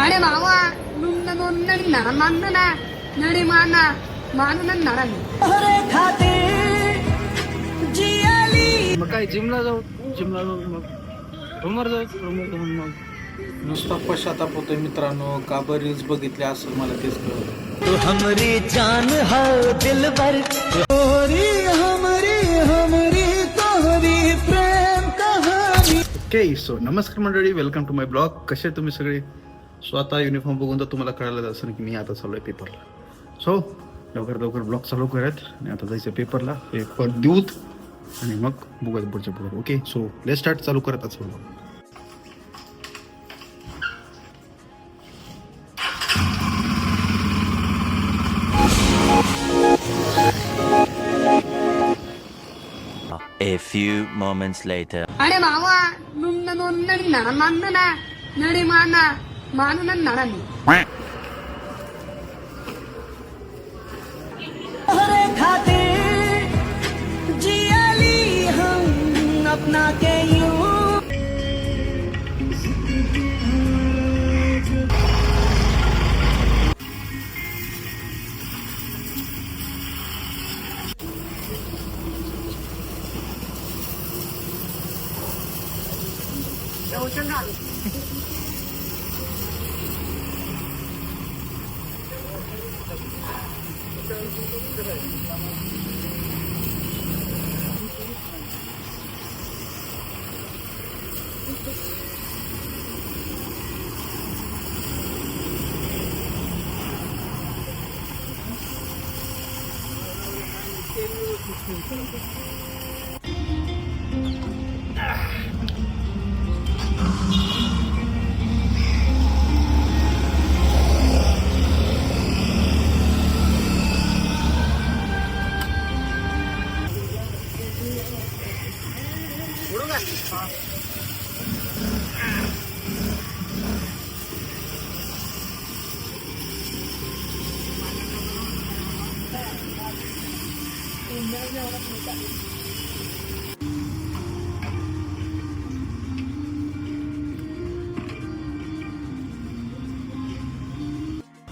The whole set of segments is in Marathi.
अरे भावा नुन्न नोन्न नर मानना नरे माना मानून नरानी मग काय जिमला जाऊ मग रूमवर जाऊन मग नुसता पश्चाताप होतोय मित्रांनो. का बरं रील्स बघितले असं मला तेच कळलं. तू हमरी जान है दिलबर तोरी हमरी तोरी प्रेम कहानी. ओके सो नमस्कार मंडळी, वेलकम टू माय ब्लॉग. कसे तुम्ही सगळे? सो आता युनिफॉर्म बघून तर तुम्हाला कळालं असेल की मी आता चालू आहे पेपरला. सो लवकर ब्लॉग चालू करत आणि आता जायचं पेपरला. पेपर देऊत आणि मग बघूया पुढच्या पुढे. Okay so let start. चालू करत असं A few moments later. अरे भावा नुन्न नोन्न नर मानना नरे माना मानून नरानी खातिर जियाली हम अपना के यूं.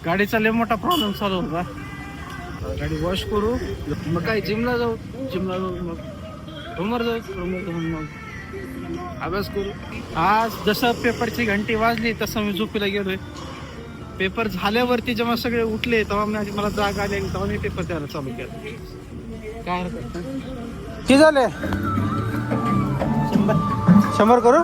गाडीचा लय मोठा प्रॉब्लेम चालू होता. गाडी वॉश करू मग काय जिमला जाऊ मग रूमवर जाऊन मग अभ्यास करू. आज जसं पेपरची घंटी वाजली तसं मी झोपीला गेलोय. पेपर झाल्यावरती जेव्हा सगळे उठले तेव्हा मला जाग आली आणि तेव्हा मी पेपर द्यायला चालू केला. काय हरकत नाही. किती झाले? 100 करू.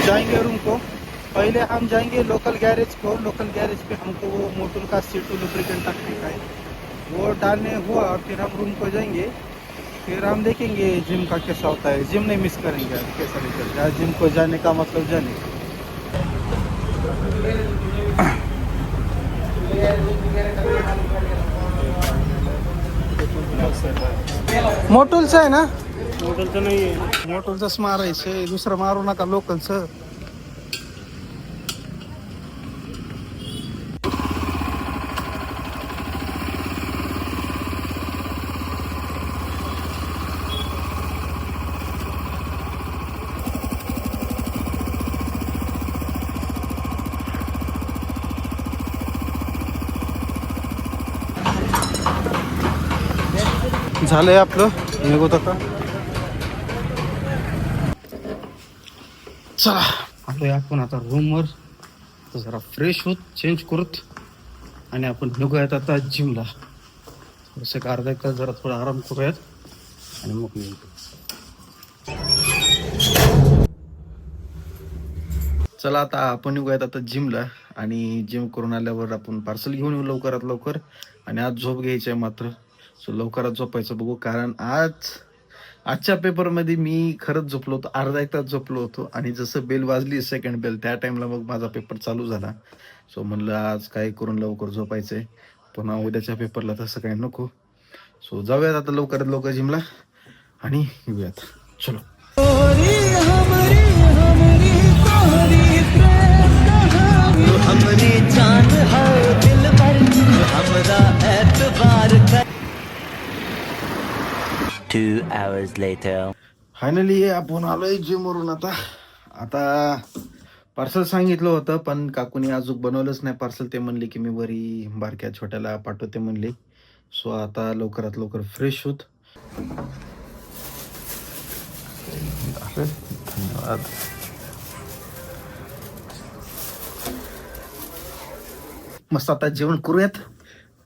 जाएंगे रूम को. पहले हम जाएंगे लोकल गैरेज को. लोकल गैरेज पे हमको वो मोटूल का सीटू लुब्रिकेंट टाकने का है, वो डालने हुआ और फिर हम रूम को जाएंगे. फिर हम देखेंगे जिम का कैसा होता है. जिम नहीं मिस करेंगे. कैसा नहीं करते आज जिम को जाने का मतलब जाने. मोटूलचं आहे ना? मोटूलचं नाही आहे. मोटूलचंच मारायचं, दुसरं मारू नका लोकलचं. झालंय आपलं निघत का. चला आलोय आपण आता रूमवर. जरा फ्रेश होत चेंज करत आणि आपण निघूयात आता जिमला. थोडंसं अर्धा एक तास जरा थोडा आराम करूयात आणि मग निघू. चला आता आपण निघूयात आता जिमला आणि जिम करून आल्यावर आपण पार्सल घेऊन येऊ लवकरात लवकर. आणि आज झोप घ्यायची आहे मात्र. सो लवकरात झोपायचं बघू, कारण आजच्या पेपरमध्ये मी खरंच झोपलो होतो. अर्धा एक तास झोपलो होतो आणि जसं बेल वाजली सेकंड बेल त्या टाइमला मग माझा पेपर चालू झाला. सो म्हणलं आज काय करून लवकर झोपायचंय, पुन्हा उद्याच्या पेपरला तसं काही नको. सो जाऊयात आता लवकरात लवकर जिमला आणि येऊयात. चलो. 2 hours later. फायनली आपण आलोय जिम वरून. आता पार्सल सांगितलं होतं पण काकूनी अजून बनवलंच नाही पार्सल. ते म्हणले की मी वरी बारक्या छोट्याला पाठवते म्हणले. सो आता लवकरात लवकर फ्रेश होत. धन्यवाद. मस्त आता जेवण करूयात.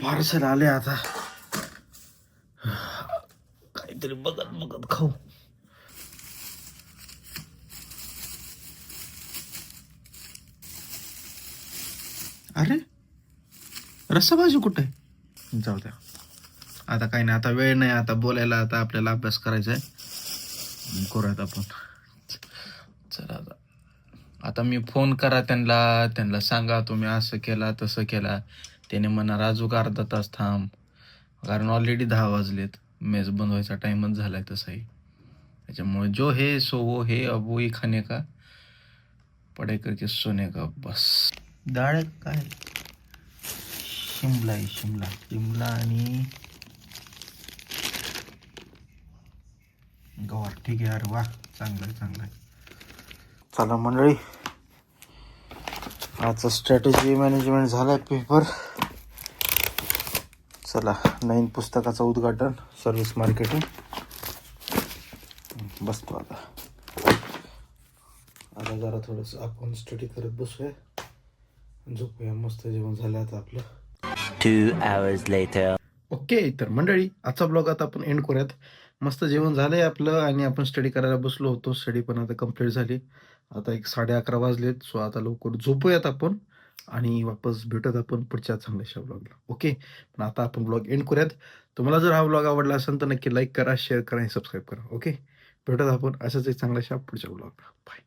पार्सल आले आता. काहीतरी बघत बघत खाऊ. अरे रस्सा भाजी कुठे आहे? जाऊ द्या आता काही नाही. आता वेळ नाही आता बोलायला. आता आपल्याला अभ्यास करायचा आहे. करूयात आपण. चला आता मी फोन करा त्यांना सांगा तुम्ही असं केला तसं केला. त्याने म्हणणार अजून अर्धा तास थांब, कारण ऑलरेडी 10 वाजलेत. मेस बंद व्हायचा टाइमच झालाय तसाही. त्याच्यामुळे जो हे सो वो हे अब वही खाने का पढाई करके सोने का बस. डाळ काय शिमला आहे. शिमला आणि गवार. ठीक आहे. अरे वा चांगलं आहे. चला मंडळी आजचा स्ट्रॅटेजी मॅनेजमेंट झालाय पेपर. चला नवीन पुस्तकाचं उद्घाटन सर्व्हिस मार्केटिंग. बसतो आता जरा थोडंसं आपण स्टडी करत बसूया. झोपूया. मस्त जेवण झालं आता आपलं. 2 hours later. ओके तर मंडळी आजचा ब्लॉग आता आपण एंड करूयात. मस्त जेवण झालंय आपलं आणि आपण स्टडी करायला बसलो होतो. स्टडी पण आता कंप्लीट झाली. आता 11:30 वाजलेत. सो आता लवकर झोपूयात आपण आणि वापस भेटत आपण पुढच्या चांगल्याशा ब्लॉगला. ओके पण आता आपण ब्लॉग एंड करूयात. तुम्हाला जर हा ब्लॉग आवडला असेल तर नक्की लाईक करा, शेअर करा आणि सबस्क्राईब करा. ओके भेटत आपण अशाच एक चांगल्याशा पुढच्या ब्लॉगला. बाय.